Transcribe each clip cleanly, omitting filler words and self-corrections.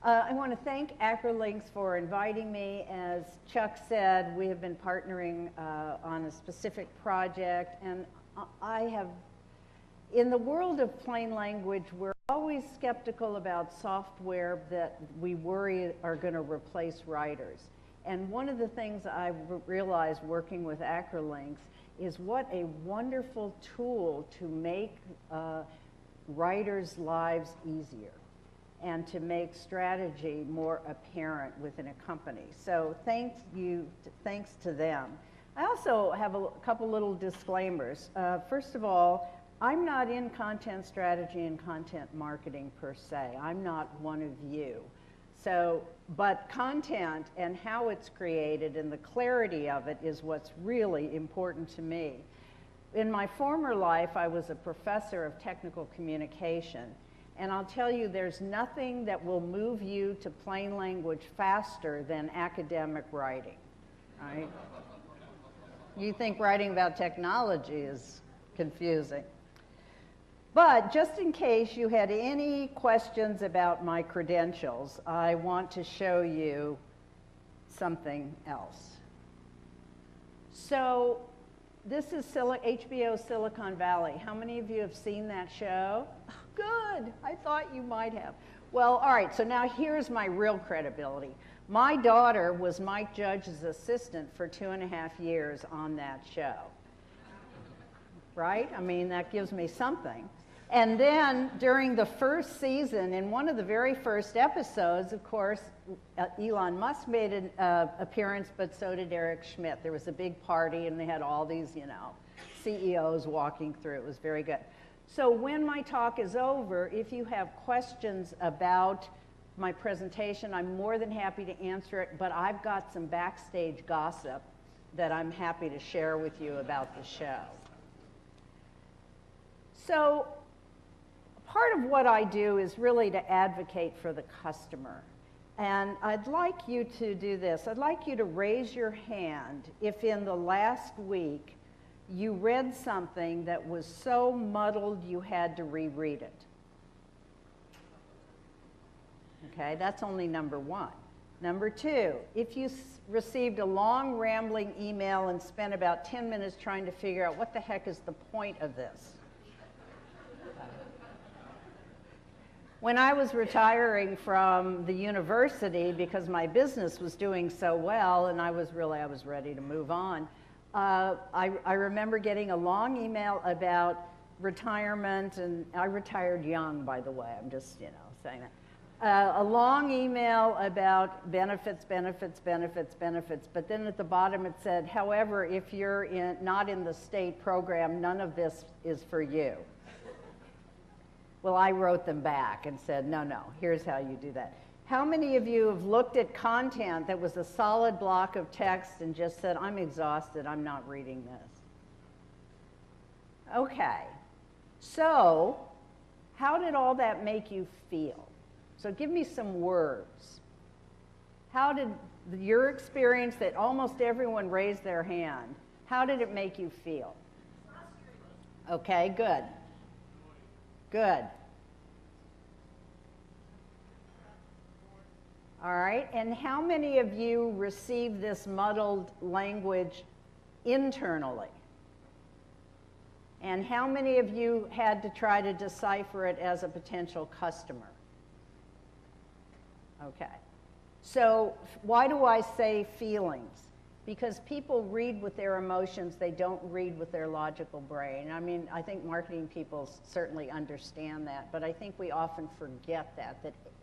I want to thank Acrolinks for inviting me. As Chuck said, we have been partnering on a specific project, and I have, in the world of plain language, we're always skeptical about software that we worry are going to replace writers. And one of the things I realized working with Acrolinks is what a wonderful tool to make writers' lives easier and to make strategy more apparent within a company. So thanks to them. I also have a couple little disclaimers. First of all, I'm not in content strategy and content marketing per se. I'm not one of you. So, but content and how it's created and the clarity of it is what's really important to me. In my former life, I was a professor of technical communication. And I'll tell you, there's nothing that will move you to plain language faster than academic writing, right? You think writing about technology is confusing. But just in case you had any questions about my credentials, I want to show you something else. So this is HBO Silicon Valley. How many of you have seen that show? Good, I thought you might have. Well, all right, so now here's my real credibility. My daughter was Mike Judge's assistant for 2.5 years on that show. Right? I mean, that gives me something. And then during the first season, in one of the very first episodes, of course, Elon Musk made an appearance, but so did Eric Schmidt. There was a big party, and they had all these, CEOs walking through. It was very good. So when my talk is over, if you have questions about my presentation, I'm more than happy to answer it, but I've got some backstage gossip that I'm happy to share with you about the show. So part of what I do is really to advocate for the customer. And I'd like you to do this. I'd like you to raise your hand if in the last week you read something that was so muddled you had to reread it. Okay, that's only number one. Number two, if you received a long rambling email and spent about 10 minutes trying to figure out what the heck is the point of this. When I was retiring from the university because my business was doing so well and I was ready to move on, I remember getting a long email about retirement, and I retired young, by the way. I'm just, saying that. A long email about benefits, but then at the bottom it said, however, if you're not in the state program, none of this is for you. Well, I wrote them back and said, no, here's how you do that. How many of you have looked at content that was a solid block of text and just said, I'm exhausted, I'm not reading this? Okay, so how did all that make you feel? So give me some words. How did your experience that almost everyone raised their hand, how did it make you feel? Okay, good. Good. All right, and how many of you received this muddled language internally? And how many of you had to try to decipher it as a potential customer? Okay, so why do I say feelings? Because people read with their emotions, they don't read with their logical brain. I mean, I think marketing people certainly understand that, but I think we often forget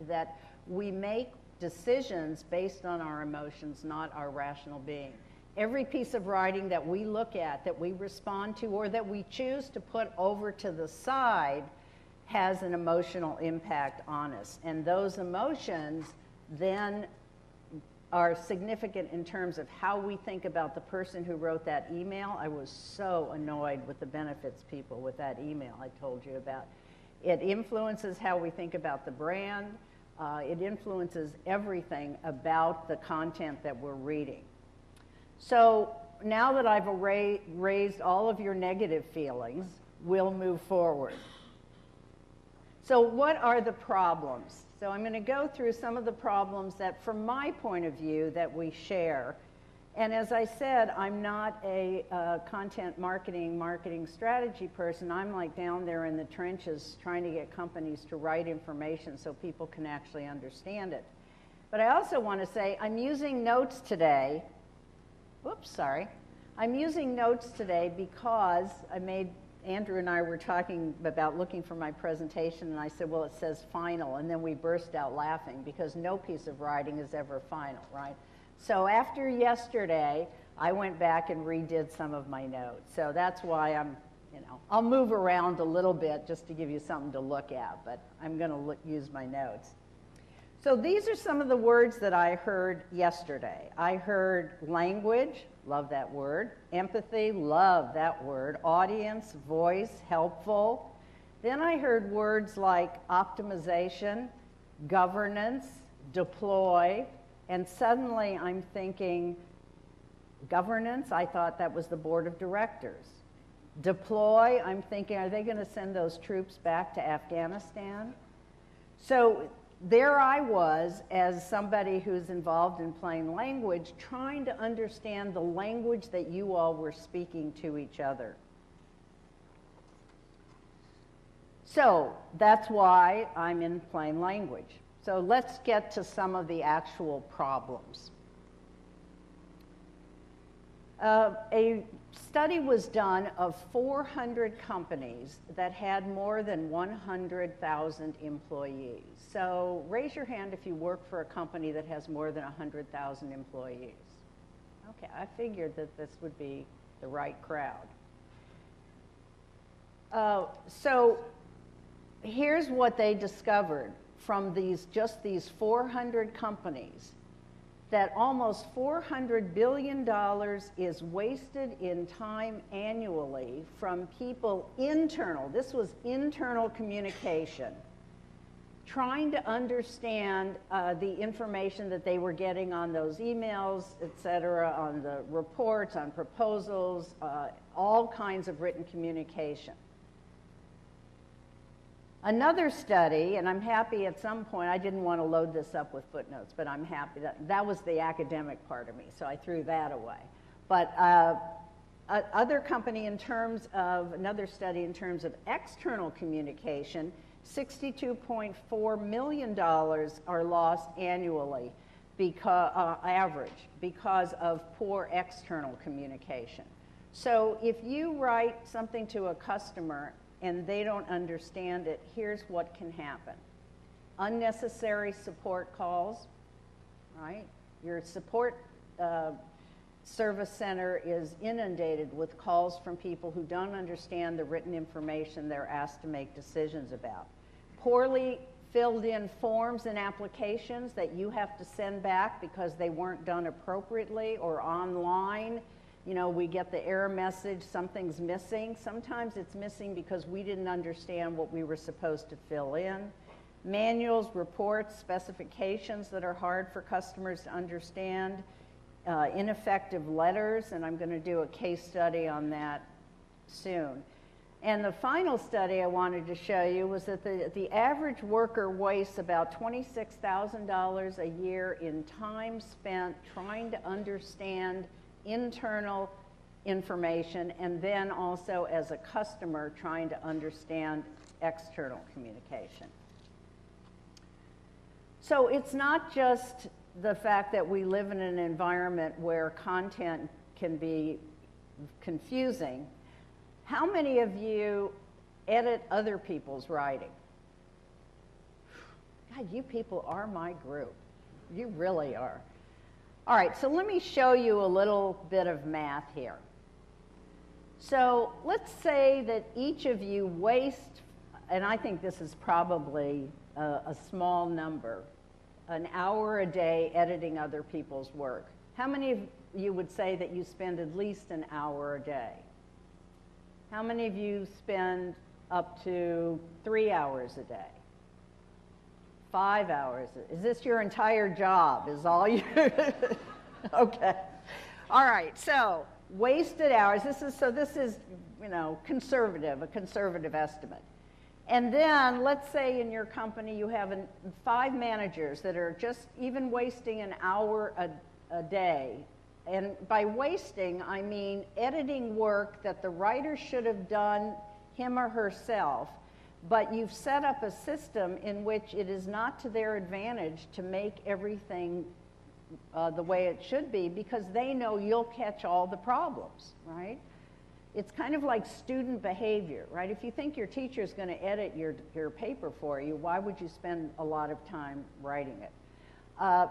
that we make decisions based on our emotions, not our rational being. Every piece of writing that we look at, that we respond to, or that we choose to put over to the side has an emotional impact on us. And those emotions then are significant in terms of how we think about the person who wrote that email. I was so annoyed with the benefits people with that email I told you about. It influences how we think about the brand. It influences everything about the content that we're reading. So now that I've raised all of your negative feelings, we'll move forward. So what are the problems? So I'm going to go through some of the problems that, from my point of view, that we share. And as I said, I'm not a content marketing strategy person. I'm like down there in the trenches trying to get companies to write information so people can actually understand it. But I also want to say I'm using notes today. Whoops, sorry. I'm using notes today because Andrew and I were talking about looking for my presentation, and I said, well, it says final, and then we burst out laughing because no piece of writing is ever final, right? So after yesterday, I went back and redid some of my notes. So that's why I'll move around a little bit just to give you something to look at, but I'm going to use my notes. So these are some of the words that I heard yesterday. I heard language, love that word. Empathy, love that word. Audience, voice, helpful. Then I heard words like optimization, governance, deploy, and suddenly I'm thinking governance, I thought that was the board of directors. Deploy, I'm thinking, are they going to send those troops back to Afghanistan? So there I was as somebody who's involved in plain language trying to understand the language that you all were speaking to each other. So that's why I'm in plain language. So let's get to some of the actual problems. A study was done of 400 companies that had more than 100,000 employees. So raise your hand if you work for a company that has more than 100,000 employees. Okay, I figured that this would be the right crowd. So here's what they discovered from just these 400 companies, that almost $400 billion is wasted in time annually from people this was internal communication, trying to understand the information that they were getting on those emails, et cetera, on the reports, on proposals, all kinds of written communication. Another study, and I'm happy at some point, I didn't want to load this up with footnotes, but I'm happy that was the academic part of me, so I threw that away. But another study in terms of external communication, $62.4 million are lost annually average because of poor external communication. So if you write something to a customer and they don't understand it, here's what can happen. Unnecessary support calls, right? Your support service center is inundated with calls from people who don't understand the written information they're asked to make decisions about. Poorly filled in forms and applications that you have to send back because they weren't done appropriately, or online. You know, we get the error message, something's missing. Sometimes it's missing because we didn't understand what we were supposed to fill in. Manuals, reports, specifications that are hard for customers to understand. Ineffective letters, and I'm going to do a case study on that soon. And the final study I wanted to show you was that the average worker wastes about $26,000 a year in time spent trying to understand internal information, and then also as a customer trying to understand external communication. So it's not just the fact that we live in an environment where content can be confusing. How many of you edit other people's writing? God, you people are my group. You really are. All right, so let me show you a little bit of math here. So let's say that each of you waste, and I think this is probably a small number, an hour a day editing other people's work. How many of you would say that you spend at least an hour a day? How many of you spend up to 3 hours a day? 5 hours? Is this your entire job? Is all you? Okay. All right. So wasted hours. This is a conservative estimate. And then let's say in your company you have 5 managers that are just even wasting an hour a day. And by wasting, I mean editing work that the writer should have done him or herself, but you've set up a system in which it is not to their advantage to make everything the way it should be, because they know you'll catch all the problems, right? It's kind of like student behavior, right? If you think your teacher is going to edit your paper for you, why would you spend a lot of time writing it?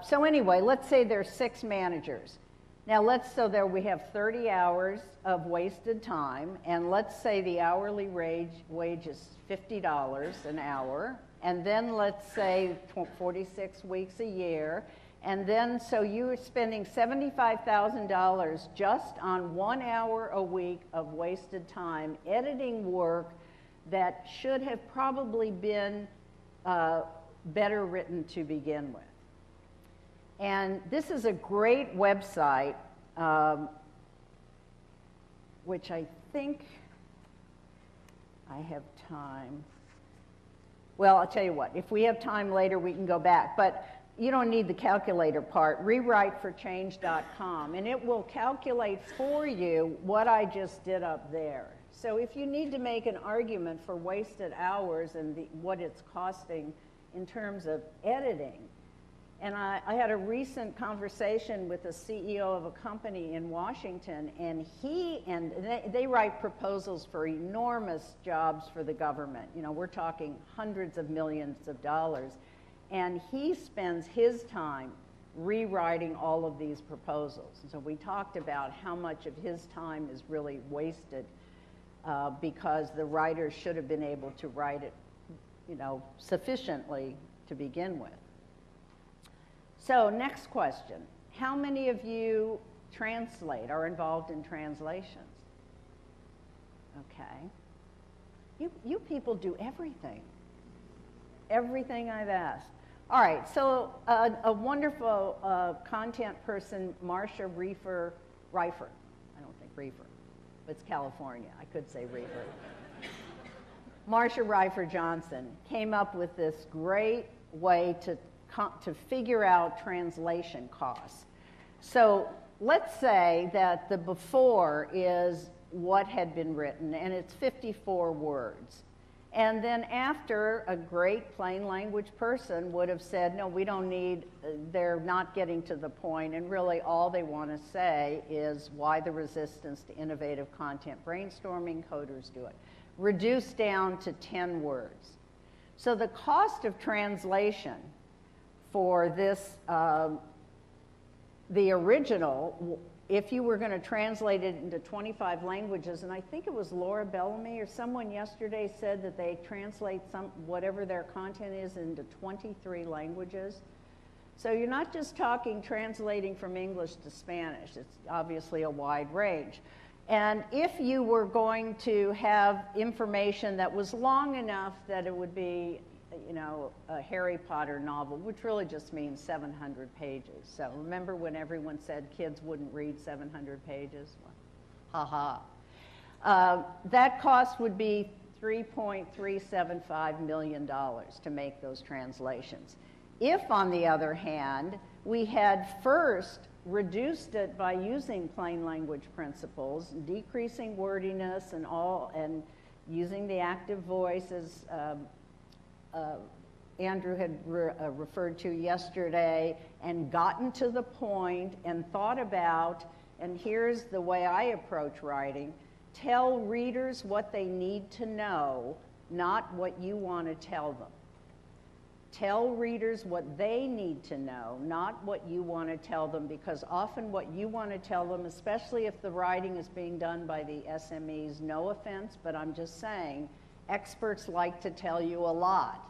So anyway, let's say there's 6 managers. Now so there we have 30 hours of wasted time, and let's say the hourly wage is $50 an hour, and then let's say 46 weeks a year, and then so you're spending $75,000 just on 1 hour a week of wasted time editing work that should have probably been better written to begin with. And this is a great website, which I think I have time. Well, I'll tell you what, if we have time later, we can go back. But you don't need the calculator part. Rewriteforchange.com, and it will calculate for you what I just did up there. So if you need to make an argument for wasted hours and what it's costing in terms of editing, and I had a recent conversation with the CEO of a company in Washington, and they write proposals for enormous jobs for the government. You know, we're talking hundreds of millions of dollars. And he spends his time rewriting all of these proposals. And so we talked about how much of his time is really wasted because the writers should have been able to write it, you know, sufficiently to begin with. So next question. How many of you are involved in translations? Okay. You people do everything. Everything I've asked. All right, so a wonderful content person, Marcia Reifer, I don't think Reifer, but it's California, I could say Reifer. Marcia Reifer Johnson came up with this great way to figure out translation costs. So let's say that the before is what had been written, and it's 54 words. And then after, a great plain language person would have said, no, we don't need, they're not getting to the point, and really all they want to say is why the resistance to innovative content brainstorming, coders do it. Reduced down to 10 words. So the cost of translation for this, the original, if you were going to translate it into 25 languages, and I think it was Laura Bellamy or someone yesterday said that they translate whatever their content is into 23 languages. So you're not just talking translating from English to Spanish. It's obviously a wide range. And if you were going to have information that was long enough that it would be, you know, a Harry Potter novel, which really just means 700 pages. So remember when everyone said kids wouldn't read 700 pages? Well, ha-ha. That cost would be $3.375 million to make those translations. If, on the other hand, we had first reduced it by using plain language principles, decreasing wordiness and using the active voice as Andrew had referred to yesterday, and gotten to the point and thought about, and here's the way I approach writing, tell readers what they need to know, not what you want to tell them. Tell readers what they need to know, not what you want to tell them, because often what you want to tell them, especially if the writing is being done by the SMEs, no offense, but I'm just saying, experts like to tell you a lot.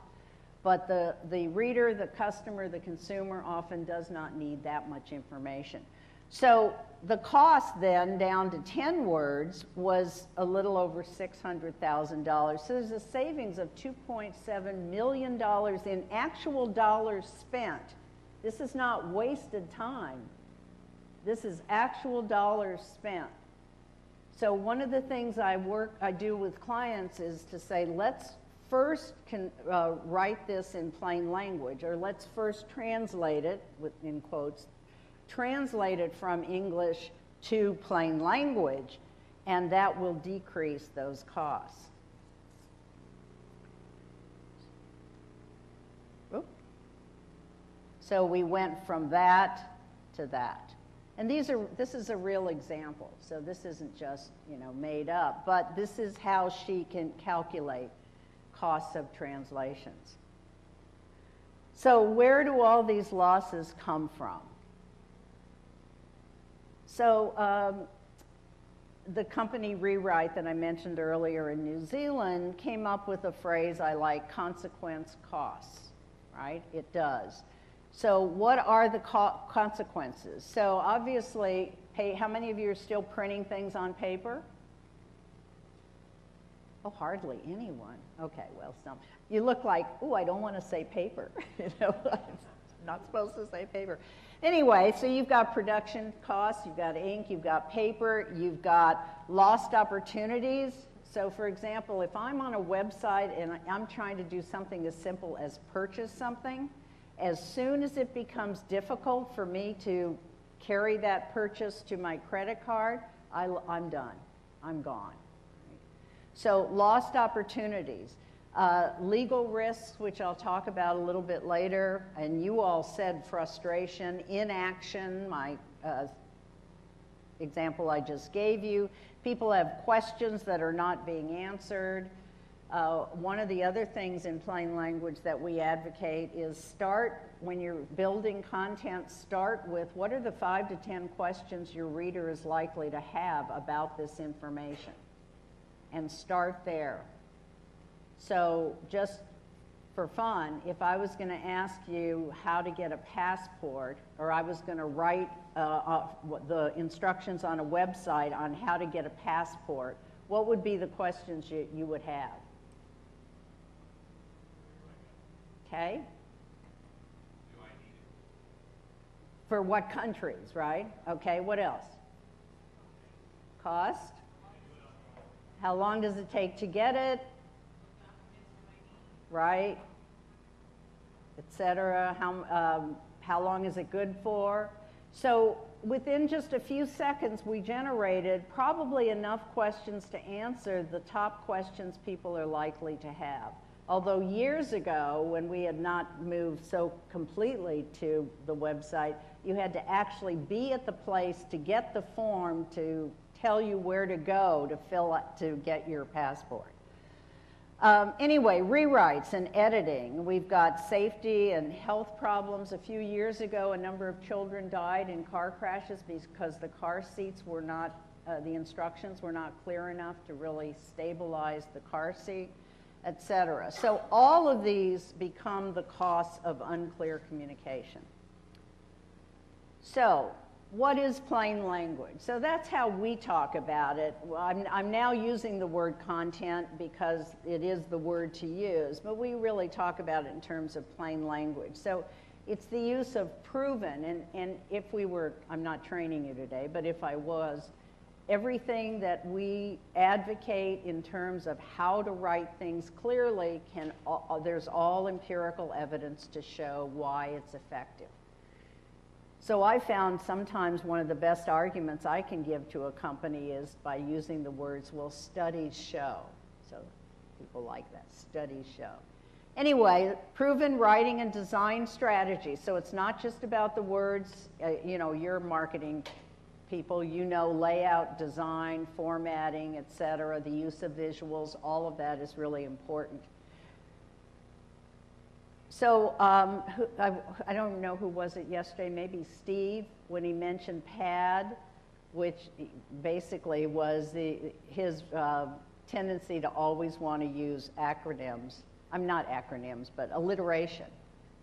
But the reader, the customer, the consumer often does not need that much information. So the cost then, down to 10 words, was a little over $600,000. So there's a savings of $2.7 million in actual dollars spent. This is not wasted time. This is actual dollars spent. So one of the things I do with clients is to say, let's first write this in plain language, or let's first translate it, in quotes, translate it from English to plain language, and that will decrease those costs. So we went from that to that. And this is a real example. So this isn't just, made up, but this is how she can calculate costs of translations. So where do all these losses come from? So the company Rewrite that I mentioned earlier in New Zealand came up with a phrase I like, consequence costs, right? It does. So what are the consequences? So obviously, how many of you are still printing things on paper? Oh, hardly anyone. Okay, well, some. You look like, oh, I don't want to say paper. I'm not supposed to say paper. Anyway, so you've got production costs, you've got ink, you've got paper, you've got lost opportunities. So for example, if I'm on a website and I'm trying to do something as simple as purchase something, as soon as it becomes difficult for me to carry that purchase to my credit card, I'm done. I'm gone. So lost opportunities. Legal risks, which I'll talk about a little bit later, and you all said frustration, inaction, my example I just gave you. People have questions that are not being answered. One of the other things in plain language that we advocate is when you're building content, start with what are the 5 to 10 questions your reader is likely to have about this information, and start there. So just for fun, if I was going to ask you how to get a passport, or I was going to write the instructions on a website on how to get a passport, what would be the questions you would have? Okay? Do I need it? For what countries, right? Okay, what else? Cost? How long does it take to get it? Right? Etc. How long is it good for? So within just a few seconds, we generated probably enough questions to answer the top questions people are likely to have. Although years ago, when we had not moved so completely to the website, you had to actually be at the place to get the form to tell you where to go to get your passport. Anyway, rewrites and editing. We've got safety and health problems. A few years ago, a number of children died in car crashes because the car seats were not, the instructions were not clear enough to really stabilize the car seat, etc. So all of these become the costs of unclear communication. So what is plain language? So that's how we talk about it. I'm now using the word content because it is the word to use, but we really talk about it in terms of plain language. So it's the use of proven, and if we were, I'm not training you today, but if I was, everything that we advocate in terms of how to write things clearly, there's all empirical evidence to show why it's effective. So I found sometimes one of the best arguments I can give to a company is by using the words, well, studies show. So people like that, studies show. Anyway, proven writing and design strategy. So it's not just about the words, your marketing people, layout, design, formatting, etc., the use of visuals, all of that is really important. So I don't know who was it yesterday, maybe Steve, when he mentioned PAD, which basically was his tendency to always want to use acronyms. Not acronyms, but alliteration.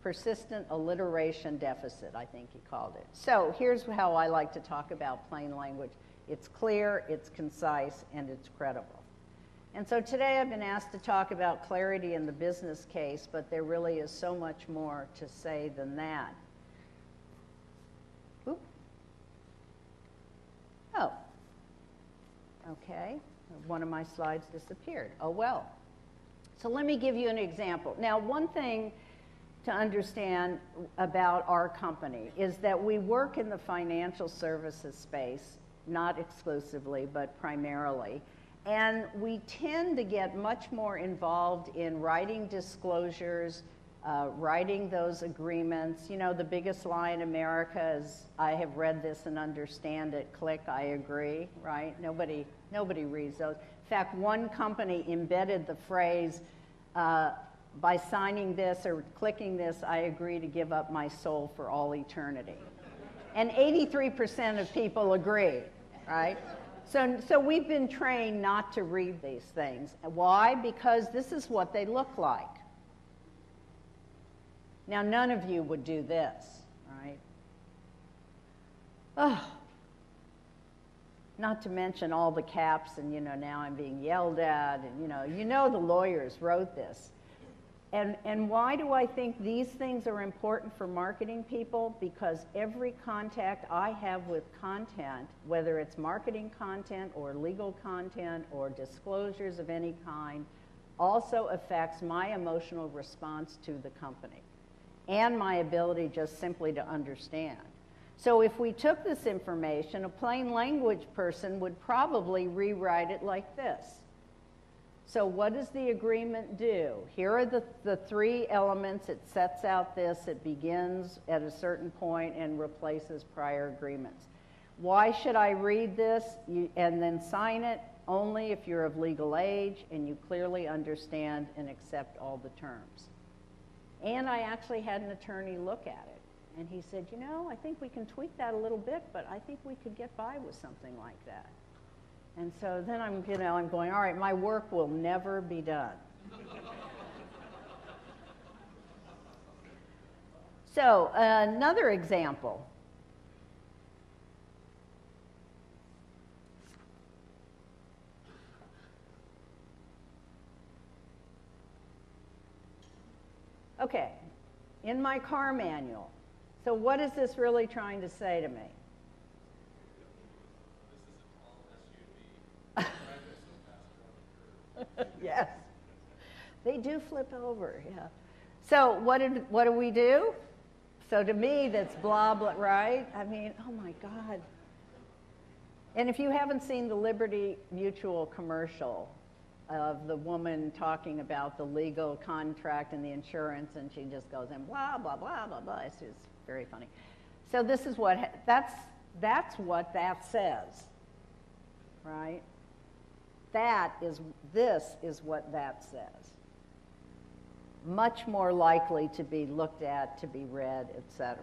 Persistent alliteration deficit, I think he called it. So here's how I like to talk about plain language. It's clear, it's concise, and it's credible. And so today I've been asked to talk about clarity in the business case, but there really is so much more to say than that. Oop. Oh, okay. One of my slides disappeared. Oh well. So let me give you an example. Now, one thing to understand about our company is that we work in the financial services space, not exclusively, but primarily. And we tend to get much more involved in writing disclosures, writing those agreements. You know, the biggest lie in America is, I have read this and understand it, click, I agree, right? Nobody reads those. In fact, one company embedded the phrase, by signing this or clicking this, I agree to give up my soul for all eternity. And 83% of people agree, right? So we've been trained not to read these things. Why? Because this is what they look like. Now, none of you would do this, right? Oh. Not to mention all the caps, and now I'm being yelled at, and the lawyers wrote this. And why do I think these things are important for marketing people? Because every contact I have with content, whether it's marketing content or legal content or disclosures of any kind, also affects my emotional response to the company and my ability just simply to understand. So if we took this information, a plain language person would probably rewrite it like this. So what does the agreement do? Here are the three elements. It sets out this. It begins at a certain point and replaces prior agreements. Why should I read this and then sign it? Only if you're of legal age and you clearly understand and accept all the terms. And I actually had an attorney look at it. And he said, I think we can tweak that a little bit, but I think we could get by with something like that. And so then I'm going, all right, my work will never be done. So another example. Okay, in my car manual. So what is this really trying to say to me? Yes, they do flip over, yeah. So what do we do? So to me, that's blah, blah, right? I mean, oh my God. And if you haven't seen the Liberty Mutual commercial of the woman talking about the legal contract and the insurance, and she just goes in blah, blah, blah, blah, blah. It's just very funny. So this is that's what that says, right? This is what that says. Much more likely to be looked at, to be read, etc.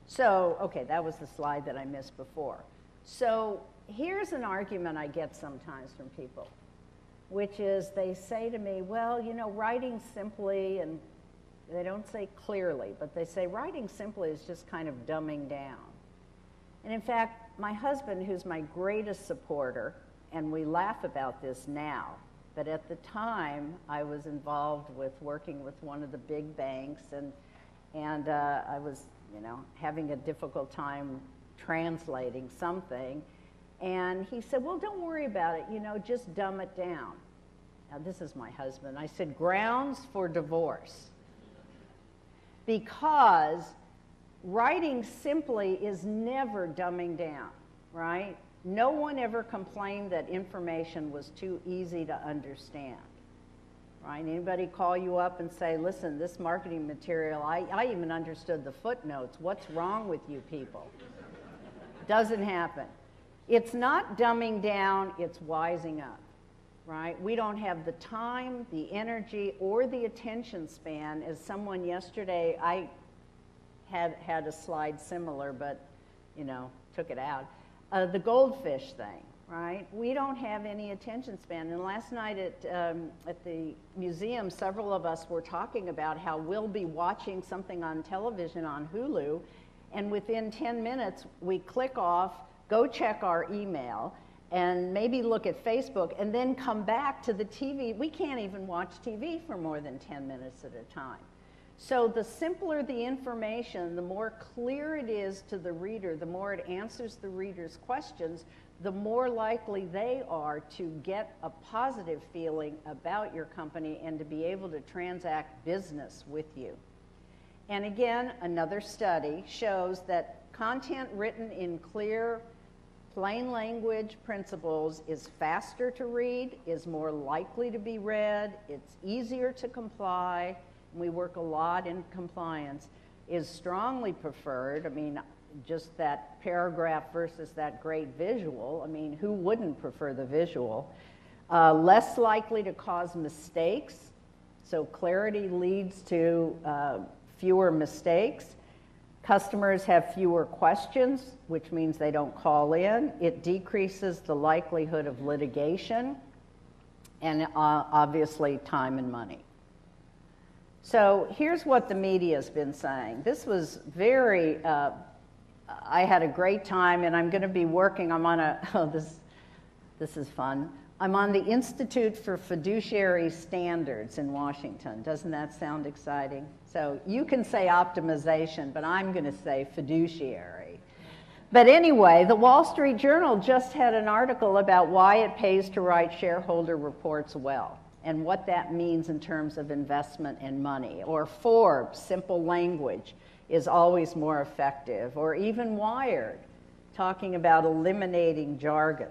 So, okay, that was the slide that I missed before. So here's an argument I get sometimes from people, which is they say to me, well, writing simply, and they don't say clearly, but they say writing simply is just kind of dumbing down. And in fact, my husband, who's my greatest supporter, and we laugh about this now, but at the time I was involved with working with one of the big banks, and I was, having a difficult time translating something, and he said, well, don't worry about it, just dumb it down. Now this is my husband. I said, grounds for divorce. Because writing simply is never dumbing down, right? No one ever complained that information was too easy to understand, right? Anybody call you up and say, listen, this marketing material, I even understood the footnotes. What's wrong with you people? Doesn't happen. It's not dumbing down, it's wising up, right? We don't have the time, the energy, or the attention span. As someone yesterday, I had a slide similar, but, took it out. The goldfish thing, right? We don't have any attention span. And last night at the museum, several of us were talking about how we'll be watching something on television on Hulu, and within 10 minutes, we click off, go check our email, and maybe look at Facebook, and then come back to the TV. We can't even watch TV for more than 10 minutes at a time. So the simpler the information, the more clear it is to the reader, the more it answers the reader's questions, the more likely they are to get a positive feeling about your company and to be able to transact business with you. And again, another study shows that content written in clear, plain language principles is faster to read, is more likely to be read, it's easier to comply, and we work a lot in compliance, is strongly preferred. I mean, just that paragraph versus that great visual, I mean, who wouldn't prefer the visual? Less likely to cause mistakes, so clarity leads to fewer mistakes. Customers have fewer questions, which means they don't call in. It decreases the likelihood of litigation and obviously time and money. So here's what the media has been saying. This was very, I had a great time, and I'm going to be working, I'm on a, oh, this is fun. I'm on the Institute for Fiduciary Standards in Washington. Doesn't that sound exciting? So you can say optimization, but I'm going to say fiduciary. But anyway, the Wall Street Journal just had an article about why it pays to write shareholder reports well and what that means in terms of investment and money. Or Forbes, simple language is always more effective. Or even Wired, talking about eliminating jargon.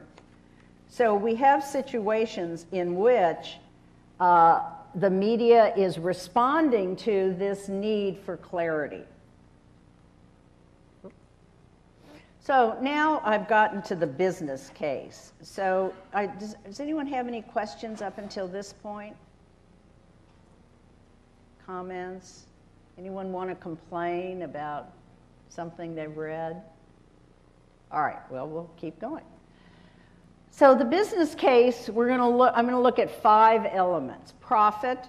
So we have situations in which the media is responding to this need for clarity. So now I've gotten to the business case. So does anyone have any questions up until this point? Comments? Anyone want to complain about something they've read? All right, well, we'll keep going. So the business case, I'm going to look at 5 elements. Profit,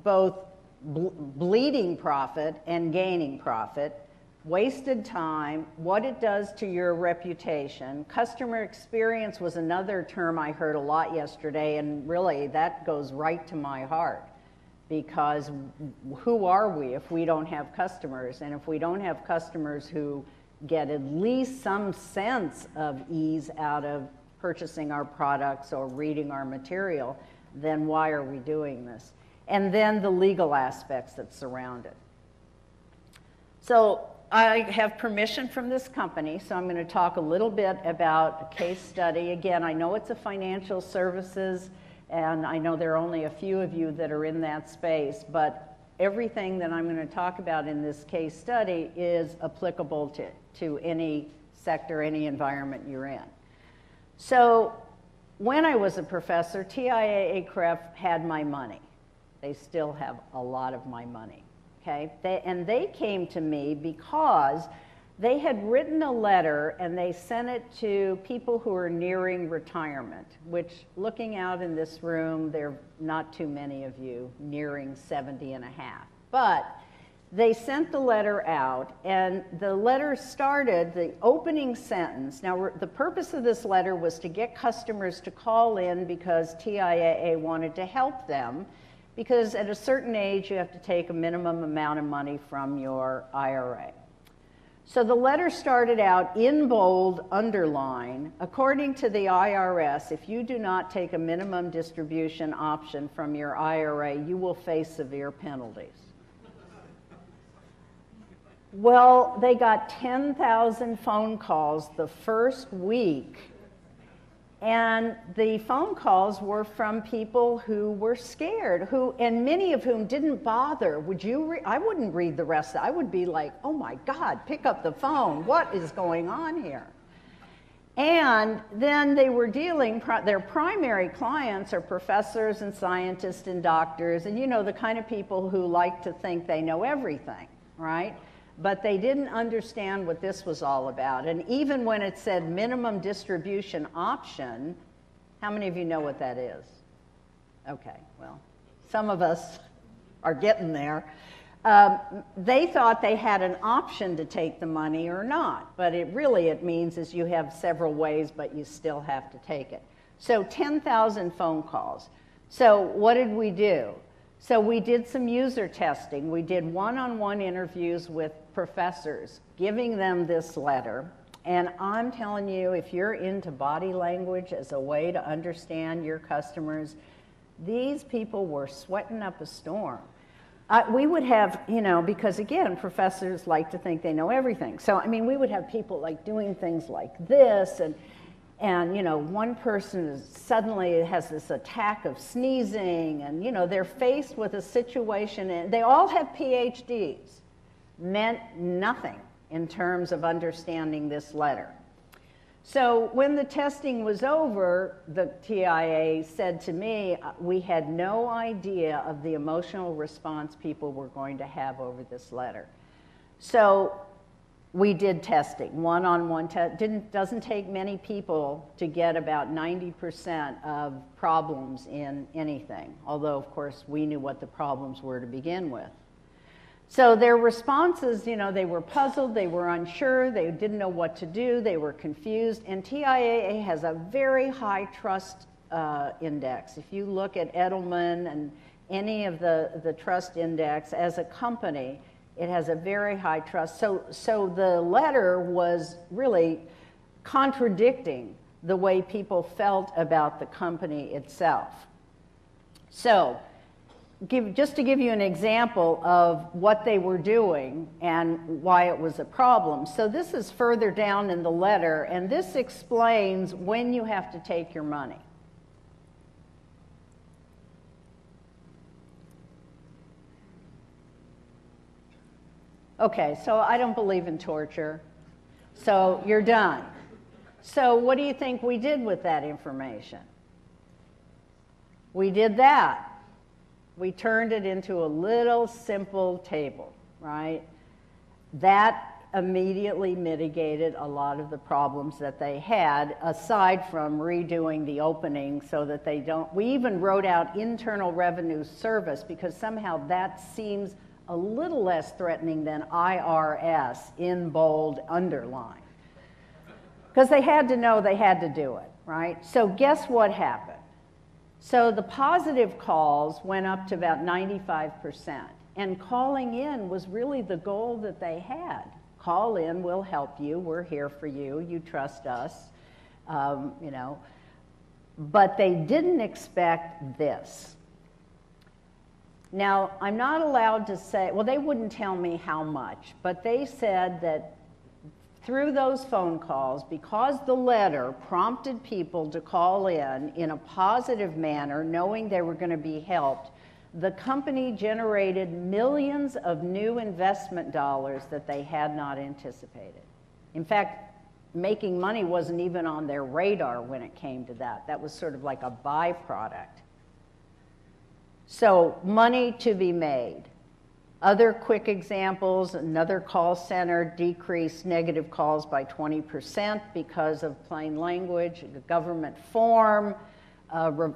both bleeding profit and gaining profit. Wasted time, what it does to your reputation. Customer experience was another term I heard a lot yesterday, and really that goes right to my heart. Because who are we if we don't have customers? And if we don't have customers who get at least some sense of ease out of purchasing our products or reading our material, then why are we doing this? And then the legal aspects that surround it. So I have permission from this company, so I'm going to talk a little bit about a case study. Again, I know it's a financial services, and I know there are only a few of you that are in that space, but everything that I'm going to talk about in this case study is applicable to any sector, any environment you're in. So when I was a professor, TIAA-CREF had my money. They still have a lot of my money, okay? They came to me because they had written a letter and they sent it to people who are nearing retirement, which, looking out in this room, there are not too many of you nearing 70 and a half. But they sent the letter out, and the letter started, the opening sentence. Now, the purpose of this letter was to get customers to call in because TIAA wanted to help them, because at a certain age, you have to take a minimum amount of money from your IRA. So the letter started out in bold, underline, according to the IRS, if you do not take a minimum distribution option from your IRA, you will face severe penalties. Well, they got 10,000 phone calls the first week, and the phone calls were from people who were scared, and many of whom didn't bother. I wouldn't read the rest. I would be like, oh my God, pick up the phone. What is going on here? And then they were dealing, their primary clients are professors and scientists and doctors, and you know, the kind of people who like to think they know everything, right? But they didn't understand what this was all about. And even when it said minimum distribution option, how many of you know what that is? Okay, well, some of us are getting there. They thought they had an option to take the money or not, but it means is you have several ways, but you still have to take it. So 10,000 phone calls. So what did we do? So we did some user testing. We did one-on-one interviews with professors, giving them this letter. And I'm telling you, if you're into body language as a way to understand your customers, these people were sweating up a storm. We would have, you know, because again, professors like to think they know everything. So, I mean, we would have people like doing things like this, and you know, one person suddenly has this attack of sneezing, and you know, they're faced with a situation, and they all have PhDs. Meant nothing in terms of understanding this letter. So when the testing was over, the TIA said to me, we had no idea of the emotional response people were going to have over this letter. So we did testing, one-on-one test. Doesn't take many people to get about 90% of problems in anything, although of course we knew what the problems were to begin with. So their responses, you know, they were puzzled, they were unsure, they didn't know what to do, they were confused, and TIAA has a very high trust index. If you look at Edelman and any of the trust index as a company, it has a very high trust. So the letter was really contradicting the way people felt about the company itself. So, just to give you an example of what they were doing and why it was a problem. So this is further down in the letter, and this explains when you have to take your money. Okay, so I don't believe in torture, so you're done. So what do you think we did with that information? We did that. We turned it into a little simple table, right? That immediately mitigated a lot of the problems that they had, aside from redoing the opening so that they don't. We even wrote out Internal Revenue Service because somehow that seems a little less threatening than IRS in bold underline. Because they had to know they had to do it, right? So guess what happened? So the positive calls went up to about 95%. And calling in was really the goal that they had. Call in, we'll help you, we're here for you, you trust us, you know. But they didn't expect this. Now, I'm not allowed to say, well, they wouldn't tell me how much, but they said that through those phone calls, because the letter prompted people to call in a positive manner, knowing they were going to be helped, the company generated millions of new investment dollars that they had not anticipated. In fact, making money wasn't even on their radar when it came to that. That was sort of like a byproduct. So, money to be made. Other quick examples, another call center decreased negative calls by 20% because of plain language, the government form.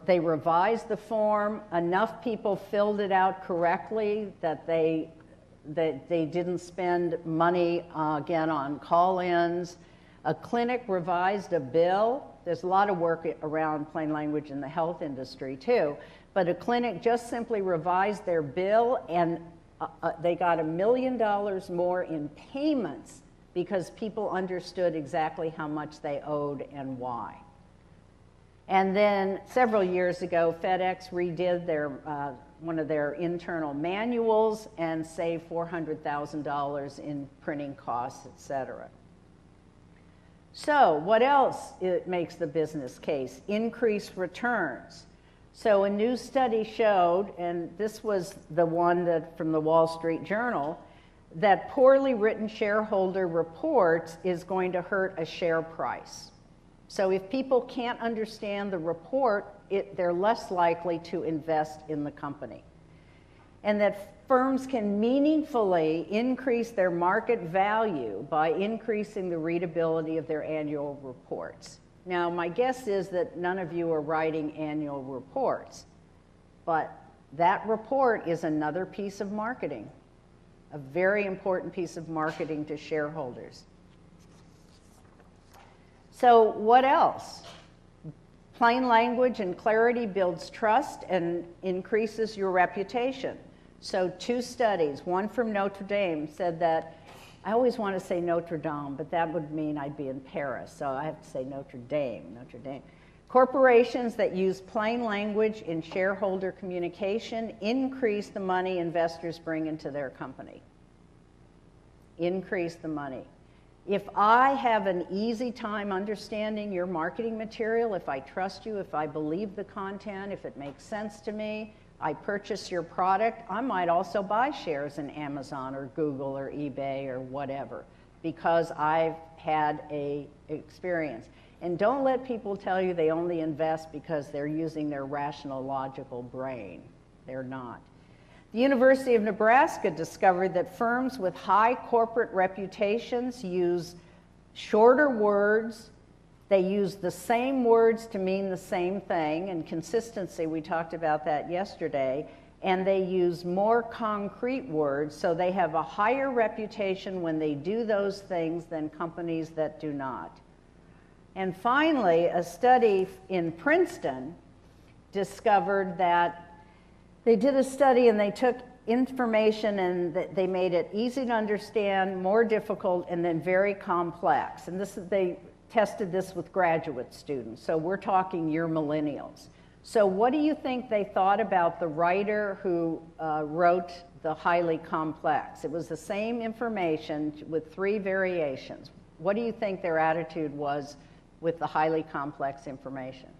They revised the form. Enough people filled it out correctly that they didn't spend money, again, on call-ins. A clinic revised a bill. There's a lot of work around plain language in the health industry, too. But a clinic just simply revised their bill, and they got $1 million more in payments because people understood exactly how much they owed and why. And then several years ago, FedEx redid their, one of their internal manuals and saved $400,000 in printing costs, et cetera. So what else makes the business case? Increased returns. So a new study showed, and this was the one that from the Wall Street Journal, that poorly written shareholder reports is going to hurt a share price. So if people can't understand the report, they're less likely to invest in the company. And that firms can meaningfully increase their market value by increasing the readability of their annual reports. Now, my guess is that none of you are writing annual reports, but that report is another piece of marketing, a very important piece of marketing to shareholders. So what else? Plain language and clarity builds trust and increases your reputation. So 2 studies, one from Notre Dame said that I always want to say Notre Dame, but that would mean I'd be in Paris, so I have to say Notre Dame, Notre Dame. Corporations that use plain language in shareholder communication increase the money investors bring into their company. Increase the money. If I have an easy time understanding your marketing material, if I trust you, if I believe the content, if it makes sense to me, I purchase your product, I might also buy shares in Amazon or Google or eBay or whatever because I've had an experience. And don't let people tell you they only invest because they're using their rational, logical brain. They're not. The University of Nebraska discovered that firms with high corporate reputations use shorter words. They use the same words to mean the same thing, and consistency, we talked about that yesterday, and they use more concrete words, so they have a higher reputation when they do those things than companies that do not. And finally, a study in Princeton discovered that they did a study and they took information and they made it easy to understand, more difficult, and then very complex. And they tested this with graduate students, so we're talking your millennials. So what do you think they thought about the writer who wrote the highly complex? It was the same information with 3 variations. What do you think their attitude was with the highly complex information?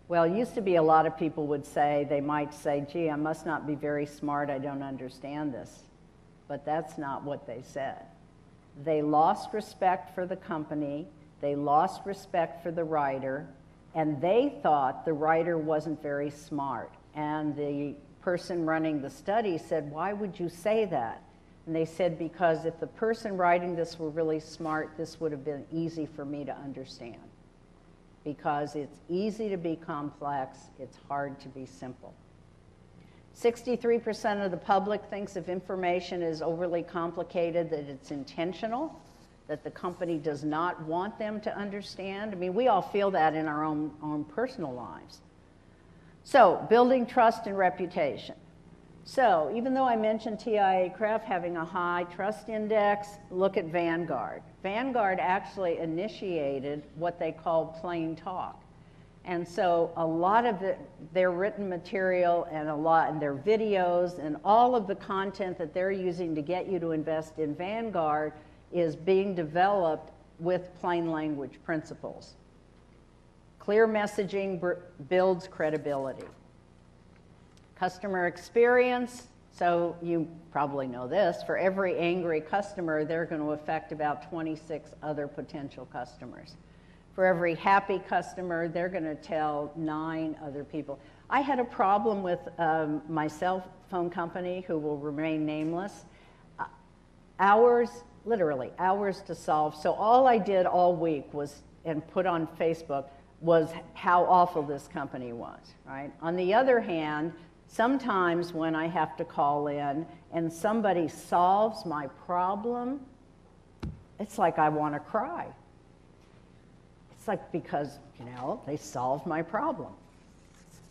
Well, it used to be a lot of people would say, they might say, gee, I must not be very smart, I don't understand this. But that's not what they said. They lost respect for the company, they lost respect for the writer, and they thought the writer wasn't very smart. And the person running the study said, why would you say that? And they said, because if the person writing this were really smart, this would have been easy for me to understand. Because it's easy to be complex, it's hard to be simple. 63% of the public thinks if information is overly complicated that it's intentional, that the company does not want them to understand. I mean, we all feel that in our own personal lives. So, building trust and reputation. So, even though I mentioned TIAA-CREF having a high trust index, look at Vanguard. Vanguard actually initiated what they call plain talk. And so a lot of their written material and their videos and all of the content that they're using to get you to invest in Vanguard is being developed with plain language principles. Clear messaging builds credibility. Customer experience, so you probably know this, for every angry customer, they're going to affect about 26 other potential customers. For every happy customer, they're going to tell 9 other people. I had a problem with my cell phone company, who will remain nameless. Literally hours to solve. So all I did all week was, and put on Facebook, was how awful this company was, right? On the other hand, sometimes when I have to call in and somebody solves my problem, it's like I want to cry. It's like, because, they solved my problem.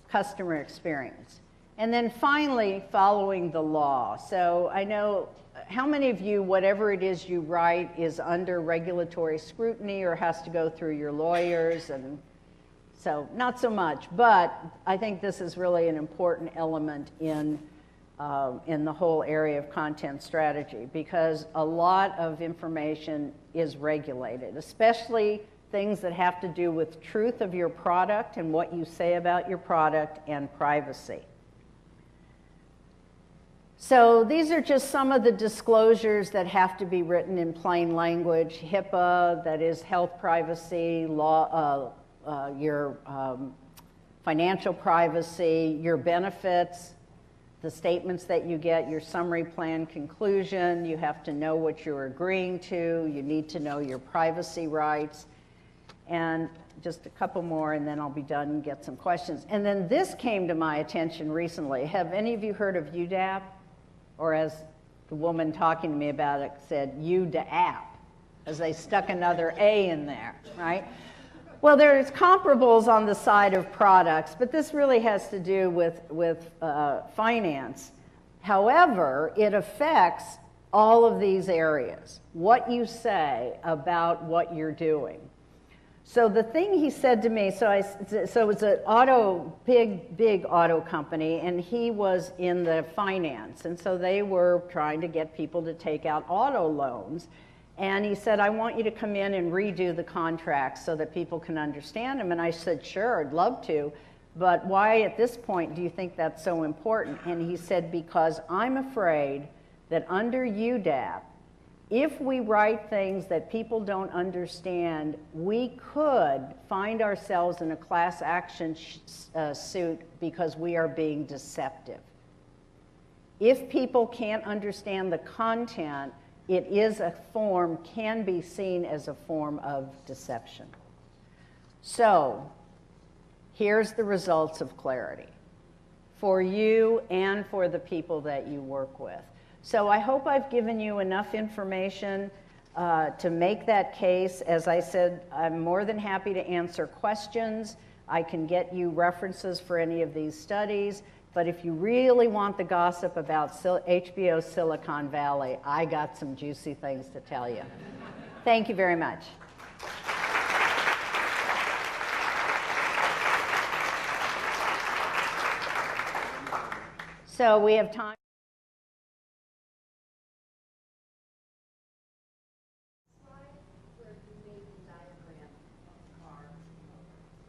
Customer experience. And then finally, following the law. So I know, how many of you, whatever it is you write is under regulatory scrutiny or has to go through your lawyers? And so not so much, but I think this is really an important element in the whole area of content strategy, because a lot of information is regulated, especially things that have to do with truth of your product and what you say about your product and privacy. So these are just some of the disclosures that have to be written in plain language. HIPAA, that is health privacy, law, your financial privacy, your benefits, the statements that you get, your summary plan conclusion. You have to know what you're agreeing to. You need to know your privacy rights. And just a couple more, and then I'll be done and get some questions. And then this came to my attention recently. Have any of you heard of UDAP? Or as the woman talking to me about it said, UDAP, as they stuck another A in there, right? Well, there's comparables on the side of products, but this really has to do with finance. However, it affects all of these areas, what you say about what you're doing. So the thing he said to me, so it was an big auto company, and he was in the finance, and so they were trying to get people to take out auto loans. And he said, I want you to come in and redo the contracts so that people can understand them. And I said, sure, I'd love to, but why at this point do you think that's so important? And he said, because I'm afraid that under UDAP, if we write things that people don't understand, we could find ourselves in a class action suit because we are being deceptive. If people can't understand the content, it is can be seen as a form of deception. So, here's the results of clarity for you and for the people that you work with. So I hope I've given you enough information to make that case. As I said, I'm more than happy to answer questions. I can get you references for any of these studies. But if you really want the gossip about HBO Silicon Valley, I got some juicy things to tell you. Thank you very much. So we have time.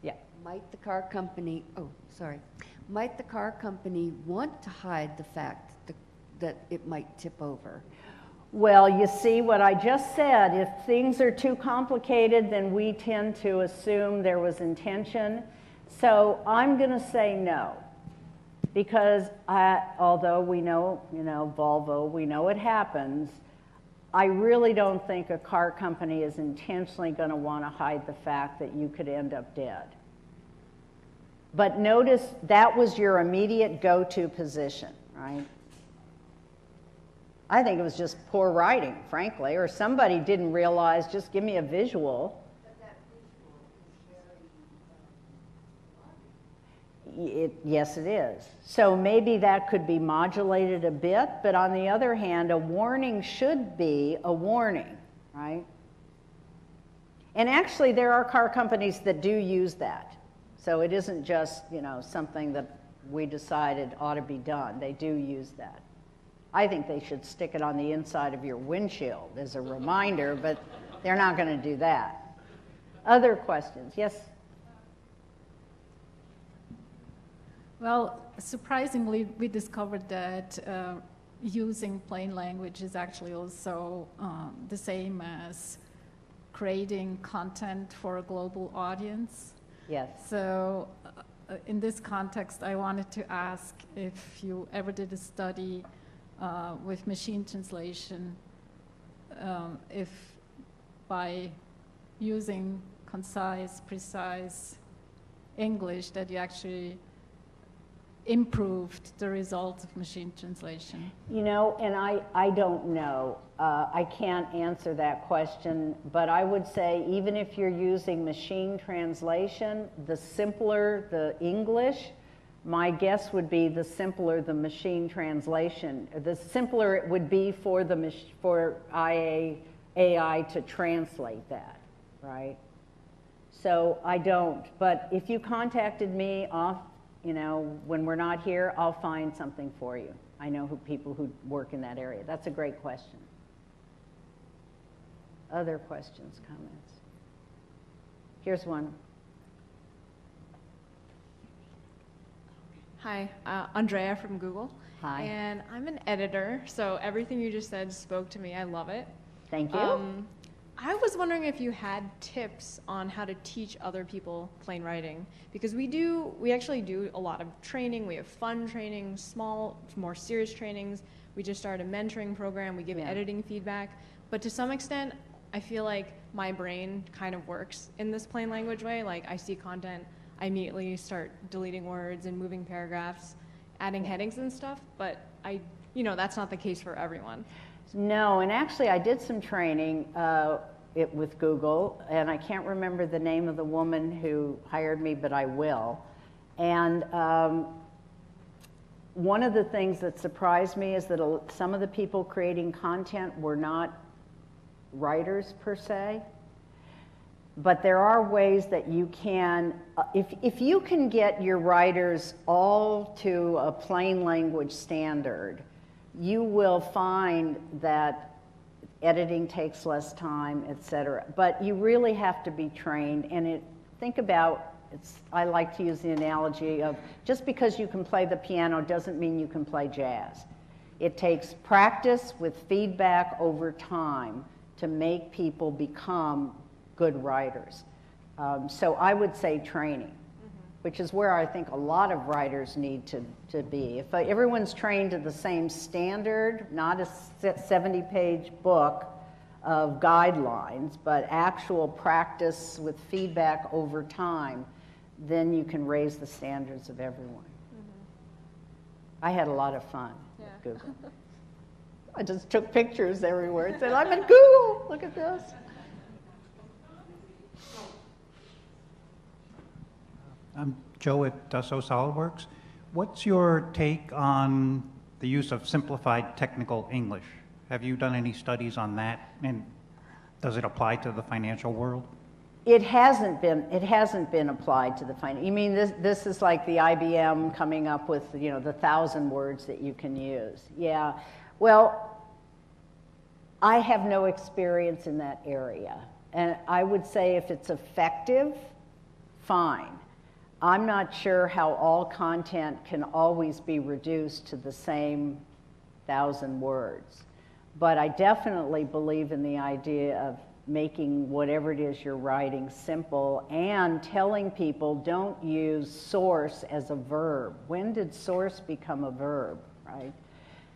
Yeah. Might the car company want to hide the fact that it might tip over? Well, you see what I just said. If things are too complicated, then we tend to assume there was intention. So I'm going to say no. Because although we know, Volvo, we know it happens, I really don't think a car company is intentionally going to want to hide the fact that you could end up dead. But notice that was your immediate go-to position, right? I think it was just poor writing, frankly, or somebody didn't realize, just give me a visual. But that visual is very Yes, it is. So maybe that could be modulated a bit, but on the other hand, a warning should be a warning, right? And actually, there are car companies that do use that. So it isn't just, something that we decided ought to be done. They do use that. I think they should stick it on the inside of your windshield as a reminder, but they're not going to do that. Other questions? Yes? Well, surprisingly, we discovered that using plain language is actually also the same as creating content for a global audience. Yes. So in this context, I wanted to ask if you ever did a study with machine translation, if by using concise, precise English that you actually improved the results of machine translation? And I don't know. I can't answer that question, but I would say even if you're using machine translation, the simpler the English, my guess would be the simpler the machine translation, the simpler it would be for AI to translate that, right? So I don't, but if you contacted me off, when we're not here, I'll find something for you. I know people who work in that area. That's a great question. Other questions, comments? Here's one. Hi, Andrea from Google. Hi. And I'm an editor, so everything you just said spoke to me. I love it. Thank you. I was wondering if you had tips on how to teach other people plain writing, because we actually do a lot of training. We have fun training, small, more serious trainings. We just started a mentoring program. We give editing feedback. But to some extent, I feel like my brain kind of works in this plain language way. Like I see content, I immediately start deleting words and moving paragraphs, adding headings and stuff. But that's not the case for everyone. No, and actually I did some training with Google, and I can't remember the name of the woman who hired me, but I will. And one of the things that surprised me is that some of the people creating content were not writers per se. But there are ways that you can, if you can get your writers all to a plain language standard, you will find that editing takes less time, etc. But you really have to be trained, and think about, I like to use the analogy of just because you can play the piano doesn't mean you can play jazz. It takes practice with feedback over time to make people become good writers. So I would say training, which is where I think a lot of writers need to be. If everyone's trained to the same standard, not a 70-page book of guidelines, but actual practice with feedback over time, then you can raise the standards of everyone. I had a lot of fun with Google. I just took pictures everywhere and said, I'm at Google, look at this. I'm Joe at Dassault SolidWorks. What's your take on the use of simplified technical English? Have you done any studies on that, and does it apply to the financial world? It hasn't been applied to the finance. You mean this is like the IBM coming up with, the 1,000 words that you can use? Yeah. Well, I have no experience in that area, and I would say if it's effective, fine. I'm not sure how all content can always be reduced to the same 1,000 words. But I definitely believe in the idea of making whatever it is you're writing simple and telling people don't use source as a verb. When did source become a verb, right?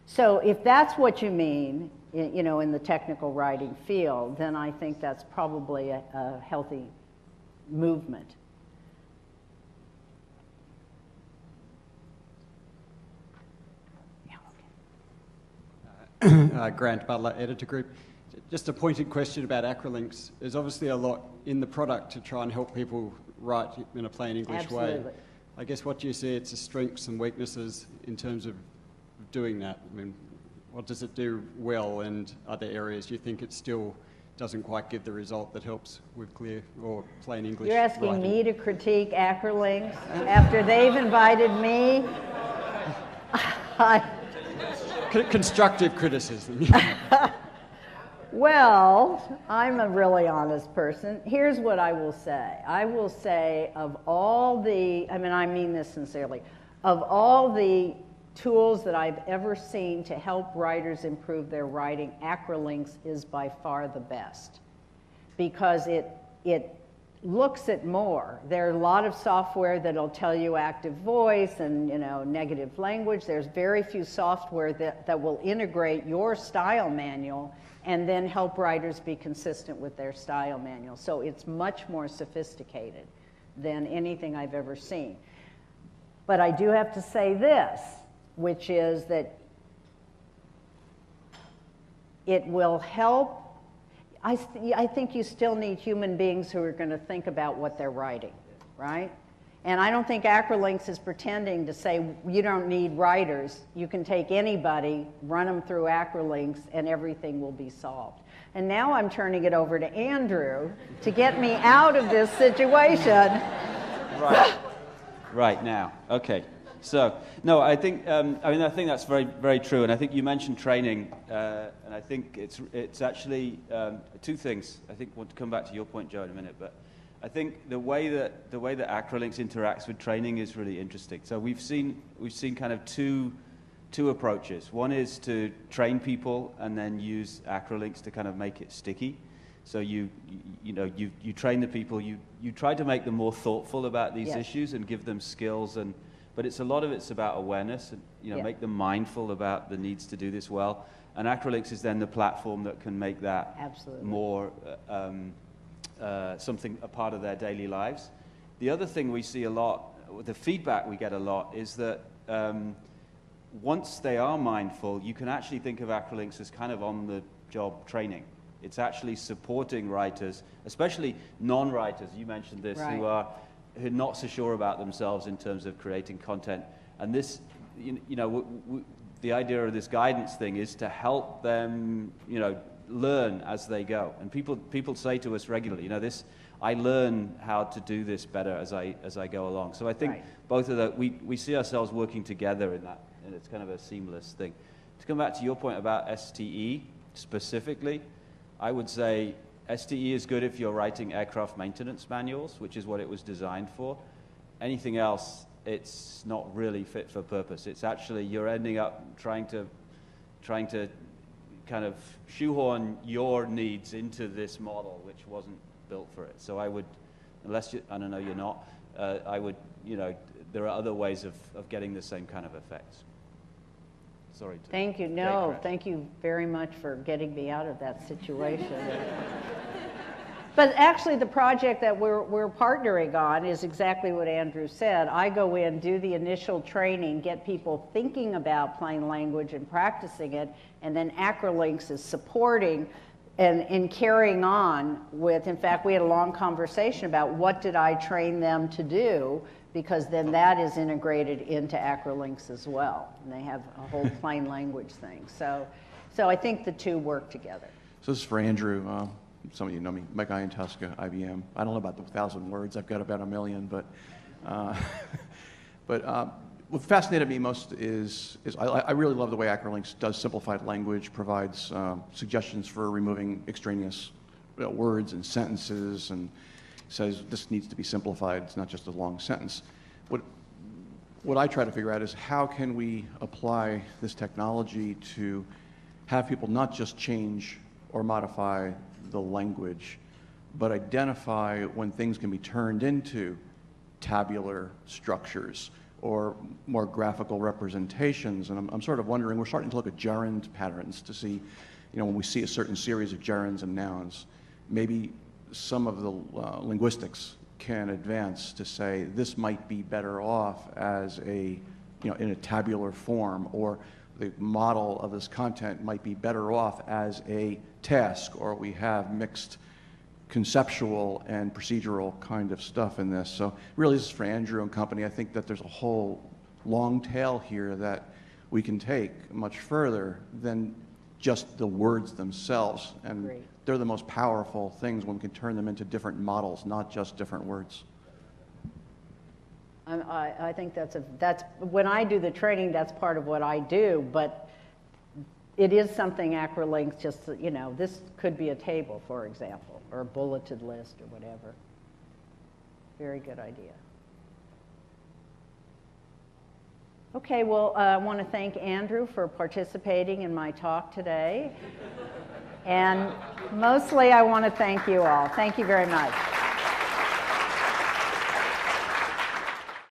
So if that's what you mean, in the technical writing field, then I think that's probably a healthy movement. Grant Butler, Editor Group. Just a pointed question about acrolinks. There's obviously a lot in the product to try and help people write in a plain English way. I guess what do you see its strengths and weaknesses in terms of doing that? I mean, what does it do well, and other areas you think it still doesn't quite give the result that helps with clear or plain English You're asking writing? me to critique acrolinks after they've invited me? Constructive criticism. Well, I'm a really honest person. Here's what I will say. I will say of all the, I mean this sincerely, of all the tools that I've ever seen to help writers improve their writing, acrolinks is by far the best because it looks at more. There are a lot of software that'll tell you active voice and negative language. There's very few software that will integrate your style manual and then help writers be consistent with their style manual. So it's much more sophisticated than anything I've ever seen. But I do have to say this, which is that it will help. I think you still need human beings who are going to think about what they're writing, right? And I don't think acrolinks is pretending to say you don't need writers. You can take anybody, run them through acrolinks, and everything will be solved. And now I'm turning it over to Andrew to get me out of this situation. Right now, okay. So, no, I think I think that's very, very true, and I think you mentioned training, and I think it's actually two things. I think I want to come back to your point, Joe, in a minute, but I think the way that acrolinks interacts with training is really interesting. So we've seen kind of two approaches. One is to train people and then use acrolinks to kind of make it sticky. So you train the people, you try to make them more thoughtful about these issues and give them skills, but it's about awareness and make them mindful about the needs to do this well. And acrolinks is then the platform that can make that more something a part of their daily lives. The other thing we see a lot, the feedback we get a lot, is that once they are mindful, you can actually think of acrolinks as kind of on-the-job training. It's actually supporting writers, especially non-writers, you mentioned this, who are not so sure about themselves in terms of creating content. And this you know, the idea of this guidance thing is to help them, you know, learn as they go. And people say to us regularly, you know, I learn how to do this better as I go along. So I think both of that, we see ourselves working together in that, and it's kind of a seamless thing. To come back to your point about STE specifically, I would say STE is good if you're writing aircraft maintenance manuals, which is what it was designed for. Anything else, it's not really fit for purpose. It's actually, you're ending up trying to kind of shoehorn your needs into this model, which wasn't built for it. So I would, unless you, I don't know, you're not, I would, you know, there are other ways of getting the same kind of effects. Sorry. Thank you. No, thank you very much for getting me out of that situation. But actually, the project that we're partnering on is exactly what Andrew said. I go in, do the initial training, get people thinking about plain language and practicing it, and then Acrolinx is supporting and carrying on with, in fact, we had a long conversation about what did I train them to do, because then that is integrated into Acrolinx as well. And they have a whole plain language thing. So I think the two work together. So this is for Andrew. Some of you know me, Mike Iantusca, IBM. I don't know about the 1,000 words. I've got about 1 million, but what fascinated me most is I really love the way Acrolinx does simplified language, provides suggestions for removing extraneous words and sentences, and says this needs to be simplified. It's not just a long sentence. What I try to figure out is how can we apply this technology to have people not just change or modify the language, but identify when things can be turned into tabular structures or more graphical representations. And I'm sort of wondering, we're starting to look at gerund patterns to see, you know, when we see a certain series of gerunds and nouns, maybe some of the linguistics can advance to say this might be better off as a, you know, in a tabular form, or the model of this content might be better off as a task, or we have mixed conceptual and procedural kind of stuff in this. So really this is for Andrew and company. I think that there's a whole long tail here that we can take much further than just the words themselves. And they're the most powerful things when we can turn them into different models, not just different words. I think that's when I do the training, that's part of what I do, but it is something Acrolinx just, you know, this could be a table, for example, or a bulleted list or whatever. Very good idea. Okay, well, I want to thank Andrew for participating in my talk today. And mostly I want to thank you all. Thank you very much.